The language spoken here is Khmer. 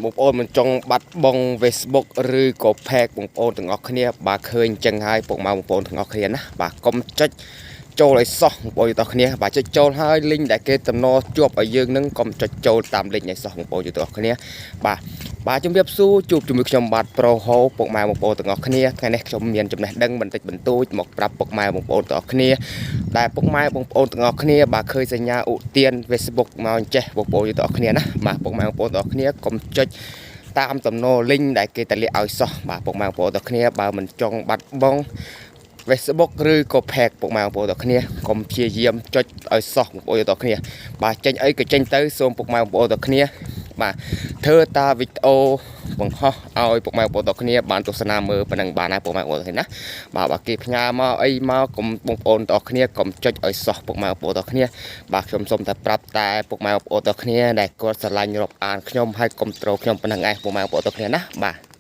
បងប្អូនមិនចង់បាត់បង់ Facebook ឬក៏ page បងប្អូនទាំងអស់គ្នាបាទឃើញចឹងហើយពុកម៉ែបងប្អូនទាំងអស់គ្នាណាបាទកុំចុចចូលឲ្យសោះបងប្អូនទាំងអស់គ្នាបាទចុចចូលហើយ link ដែលគេតំណជាប់ឲ្យយើងនឹងកុំចុចចូលតាម link ឲ្យសោះបងប្អូនទាំងអស់គ្នាបាទជំរាបសួរជួបជាមួយខ្ញុំបាទប្រូហូពុកម៉ែបងប្អូនទាំងអស់គ្នាថ្ងៃនេះខ្ញុំមានចំណេះដឹងបន្តិចបន្តួចមកប្រាប់ពុកម៉ែបងប្អូនទាំងអស់គ្នាដែលពុកម៉ែបងប្អូនទាំងអស់គ្នាបាទឃើញសញ្ញាឧទាន Facebook មកអញ្ចេះបងប្អូនទាំងអស់គ្នាណាបាទពុកម៉ែបងប្អូនទាំងអស់គ្នាកុំចុចតាមតំណ link ដែលគេតែលាក់ឲ្យសោះបាទពុកម៉ែបងប្អូនទាំងគ្នាបើមិនចង់បាត់បង់ Facebook ឬក៏ page ពុកម៉ែបងប្អូនទាំងគ្នាកុំព្យាយាមចុចឲ្យសោះបងប្អូនទាំងគ្នាបាទចេញអីក៏ចេញទៅសូមពុកម៉ែបងប្អូនទាំងគ្នាបាទធ្វើតាវីដេអូបង្ហោះឲ្យពុកម៉ែបងប្អូនទាំងគ្នាបានទស្សនាមើលប៉ុណ្ណឹងបានហើយពុកម៉ែបងប្អូនទាំងណាបាទគេផ្ញើមកអីមកកុំបងប្អូនទាំងគ្នាកុំចុចឲ្យសោះពុកម៉ែបងប្អូនទាំងគ្នាបាទខ្ញុំសូមតែប្រាប់តែពុកម៉ែបងប្អូនទាំងគ្នាដែលគាត់ស្រឡាញ់រាប់អានខ្ញុំហើយកុំត្រូលខ្ញុំប៉ុណ្ណឹងឯងពុកម៉ែបងប្អូនទាំងគ្នាណាបាទ